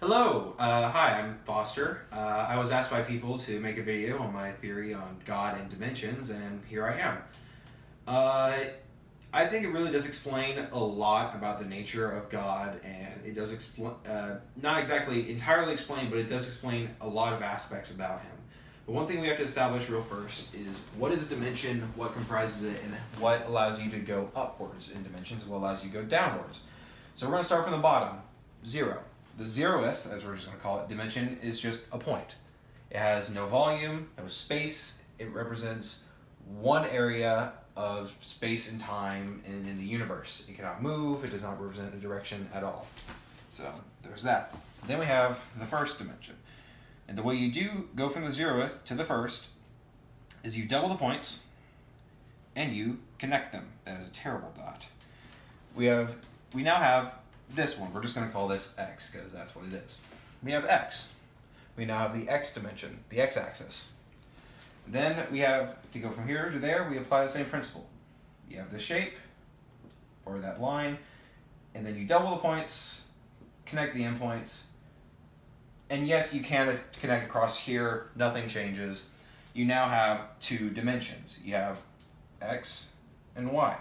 Hello, hi, I'm Foster. I was asked by people to make a video on my theory on God and dimensions, and here I am. I think it really does explain a lot about the nature of God, and it does explain, not exactly entirely explain, but it does explain a lot of aspects about him. But one thing we have to establish real first is what is a dimension, what comprises it, and what allows you to go upwards in dimensions, and what allows you to go downwards. So we're going to start from the bottom, 0. The zeroth, as we're just going to call it, dimension is just a point. It has no volume, no space. It represents one area of space and time in the universe. It cannot move. It does not represent a direction at all. So there's that. Then we have the first dimension. And the way you do go from the zeroth to the first is you double the points and you connect them. That is a terrible dot. We now have this one. We're just going to call this x because that's what it is. We have x. We now have the x dimension, the x-axis. Then we have to go from here to there. We apply the same principle. You have this shape or that line, and then you double the points, connect the endpoints, and yes, you can connect across here. Nothing changes. You now have two dimensions. You have x and y.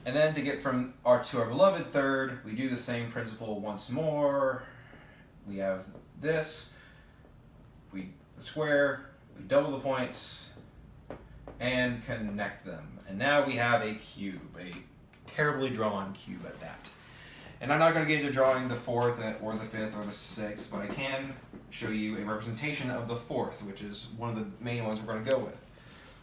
And then to get from to our beloved third, we do the same principle once more. We have this, the square, we double the points, and connect them. And now we have a cube, a terribly drawn cube at that. And I'm not going to get into drawing the fourth or the fifth or the sixth, but I can show you a representation of the fourth, which is one of the main ones we're going to go with.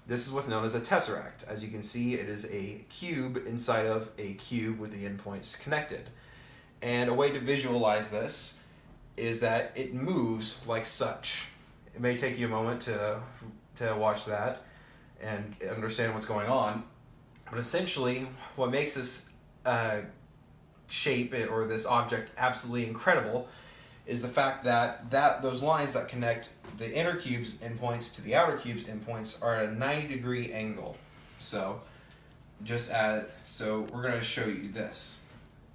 This is what's known as a tesseract. As you can see, it is a cube inside of a cube with the endpoints connected. And a way to visualize this is that it moves like such. It may take you a moment to watch that and understand what's going on, but essentially what makes this shape or this object absolutely incredible is the fact that those lines that connect the inner cube's endpoints to the outer cube's endpoints are at a 90-degree angle. So we're going to show you this.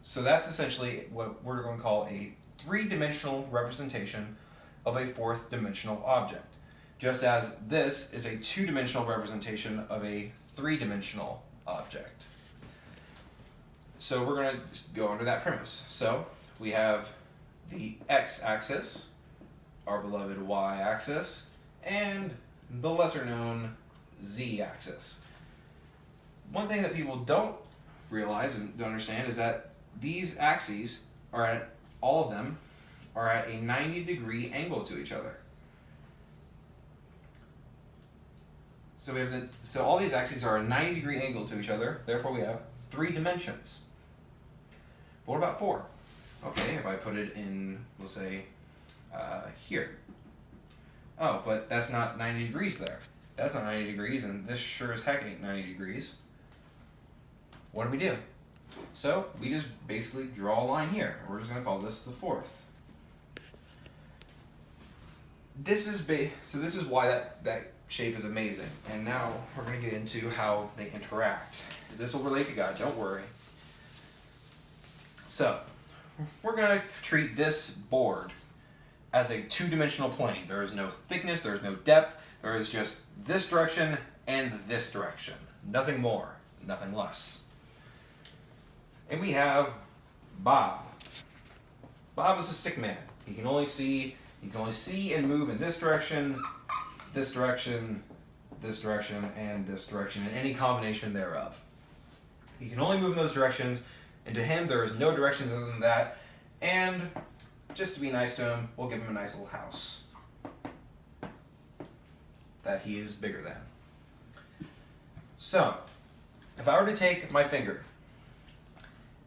So that's essentially what we're going to call a three-dimensional representation of a fourth-dimensional object, just as this is a two-dimensional representation of a three-dimensional object. So we're going to go under that premise. So we have the x-axis, our beloved y-axis, and the lesser-known z-axis. One thing that people don't realize and don't understand is that these axes all of them are at a 90-degree angle to each other. So so all these axes are a 90-degree angle to each other. Therefore, we have three dimensions. But what about four? Okay, if I put it in, we'll say, here. Oh, but that's not 90 degrees there. That's not 90 degrees, and this sure as heck ain't 90 degrees. What do? So we just basically draw a line here. We're just going to call this the fourth. This is why that shape is amazing. And now we're going to get into how they interact. This will relate to God, don't worry. So we're going to treat this board as a two-dimensional plane. There is no thickness, there is no depth, there is just this direction and this direction. Nothing more, nothing less. And we have Bob. Bob is a stick man. He can only see and move in this direction, this direction, this direction, and this direction, and any combination thereof. He can only move in those directions, and to him there is no directions other than that, and just to be nice to him, we'll give him a nice little house that he is bigger than. So, if I were to take my finger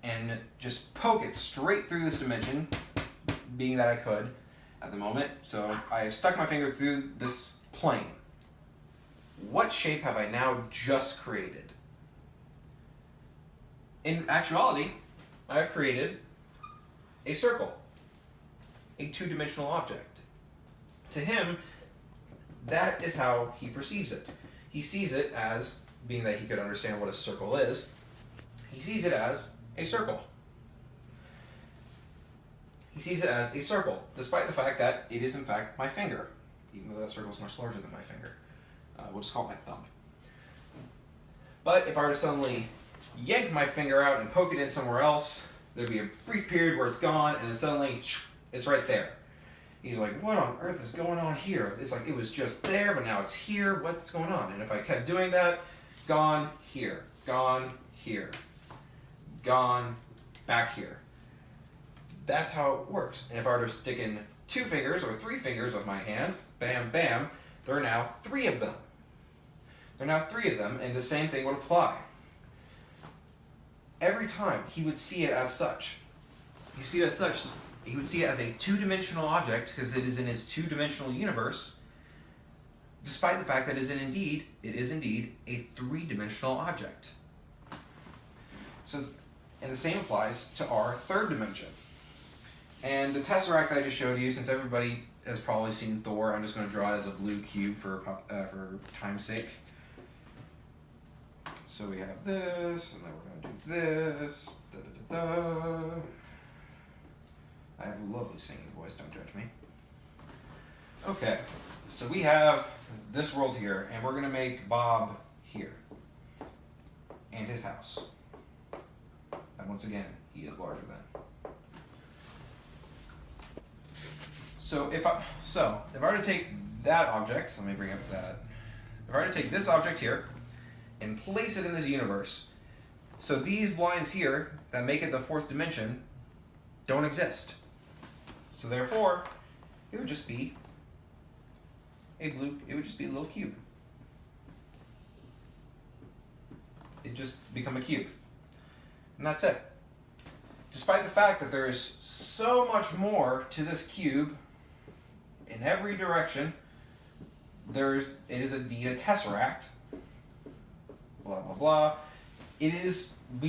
and just poke it straight through this dimension, being that I could at the moment, so I have stuck my finger through this plane, what shape have I now just created? In actuality, I have created a circle, a two-dimensional object. To him, that is how he perceives it. He sees it as, being that he could understand what a circle is, he sees it as a circle. he sees it as a circle, despite the fact that it is in fact my finger, even though that circle is much larger than my finger. We'll just call it my thumb. But if I were to suddenly yank my finger out and poke it in somewhere else, there'd be a brief period where it's gone, and then suddenly it's right there. He's like, what on earth is going on here? It's like it was just there, but now it's here. What's going on? And if I kept doing that, gone here, gone here, gone back here. That's how it works. And if I were to stick in 2 fingers or 3 fingers of my hand, bam, bam, there are now 3 of them. There are now 3 of them, and the same thing would apply. Every time he would see it as such. You see it as such, he would see it as a 2-dimensional object because it is in his 2-dimensional universe, despite the fact that it is indeed a 3-dimensional object. So, and the same applies to our 3rd dimension. And the tesseract that I just showed you, since everybody has probably seen Thor, I'm just going to draw it as a blue cube for time's sake. So we have this, and then we're going to do this. Da, da, da, da. I have a lovely singing voice, don't judge me. Okay, so we have this world here, and we're going to make Bob here, and his house. And once again, he is larger than. So if I were to take that object, let me bring up that. If I were to take this object here and place it in this universe, so these lines here that make it the 4th dimension don't exist. So therefore, it would just be a little cube. It'd just become a cube. And that's it. Despite the fact that there is so much more to this cube in every direction, it is indeed a tesseract. Blah blah blah. We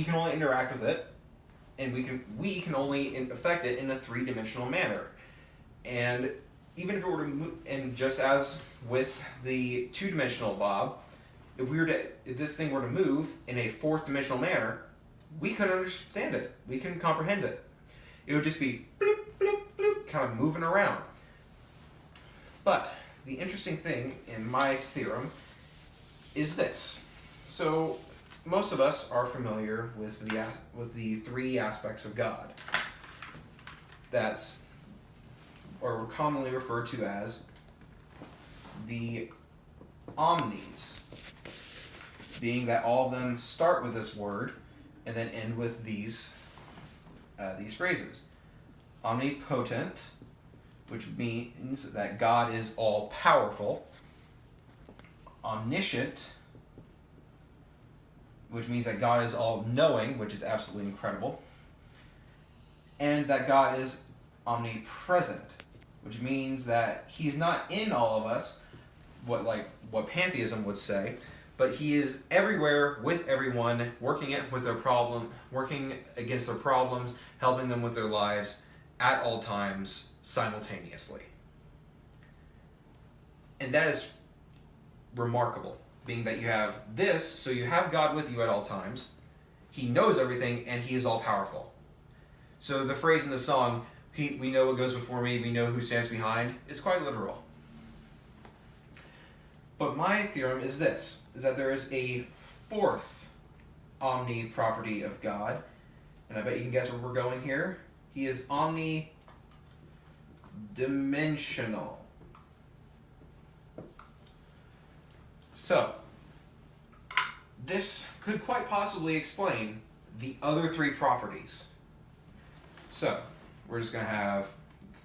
can only interact with it, and we can only affect it in a 3-dimensional manner. And even if it were to move, and just as with the 2-dimensional Bob, if this thing were to move in a 4th-dimensional manner, we could understand it. We can comprehend it. It would just be bloop, bloop, bloop, kind of moving around. But the interesting thing in my theorem is this. So most of us are familiar with the 3 aspects of God. That's, or commonly referred to as, the omnis, being that all of them start with this word and then end with these phrases. Omnipotent, which means that God is all-powerful. Omniscient, which means that God is all-knowing, which is absolutely incredible. And that God is omnipresent, which means that he's not in all of us, what pantheism would say, but he is everywhere with everyone, working against their problems, helping them with their lives at all times simultaneously. And that is remarkable, being that you have this, so you have God with you at all times, he knows everything, and he is all-powerful. So the phrase in the song, we know what goes before me, we know who stands behind, is quite literal. But my theorem is this, is that there is a 4th omni-property of God, and I bet you can guess where we're going here. He is omnidimensional. So, this could quite possibly explain the other 3 properties. So, we're just going to have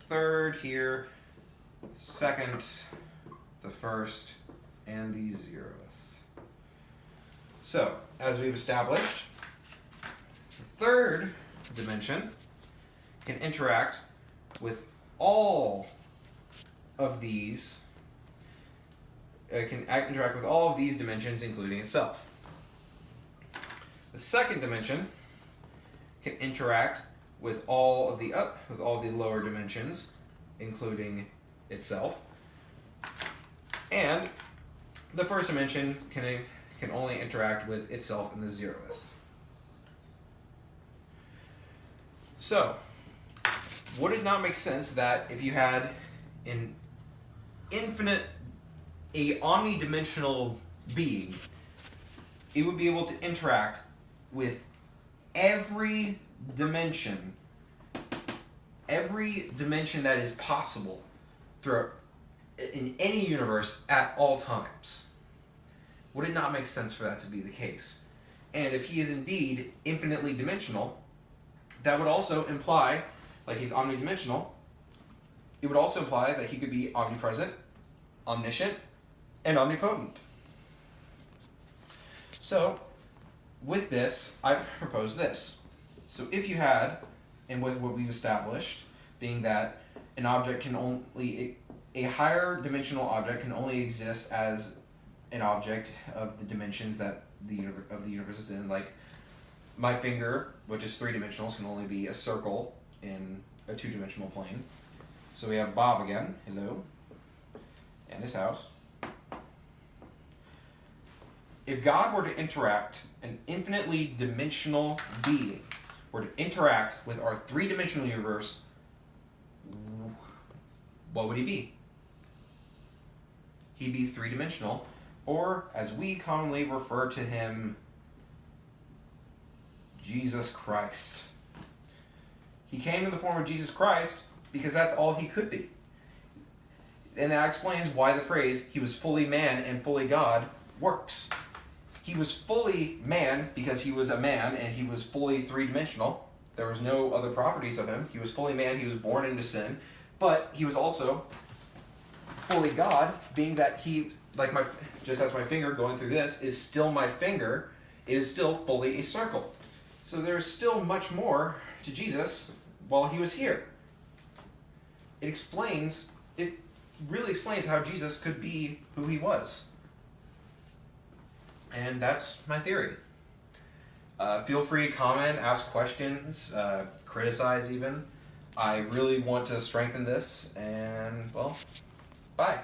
3rd here, 2nd, the 1st, and the 0th. So, as we've established, the 3rd dimension can interact with all of these, dimensions, including itself. The 2nd dimension can interact with all of the lower dimensions, including itself. And the 1st dimension can only interact with itself in the 0th. So, would it not make sense that if you had an omnidimensional being, it would be able to interact with every dimension that is possible throughout in any universe at all times? Would it not make sense for that to be the case? And if he is indeed infinitely dimensional, that would also imply, like he's omnidimensional, it would also imply that he could be omnipresent, omniscient, and omnipotent. So, with this, I propose this. So if you had, and with what we've established, being that an object can only, a higher dimensional object can only exist as an object of the dimensions that the universe is in. Like my finger, which is 3 dimensionals, can only be a circle in a 2-dimensional plane. So we have Bob again, hello, and his house. If God were to interact, an infinitely dimensional being were to interact with our 3-dimensional universe, what would he be? He'd be 3-dimensional, or as we commonly refer to him, Jesus Christ. He came in the form of Jesus Christ because that's all he could be. And that explains why the phrase, he was fully man and fully God, works. He was fully man because he was a man and he was fully 3-dimensional. There was no other properties of him. He was fully man, he was born into sin, but he was also fully God, being that he, like just as my finger going through this is still my finger, it is still fully a circle. So there's still much more to Jesus while he was here. It really explains how Jesus could be who he was. And that's my theory. Feel free to comment, ask questions, criticize even. I really want to strengthen this, and, well, bye.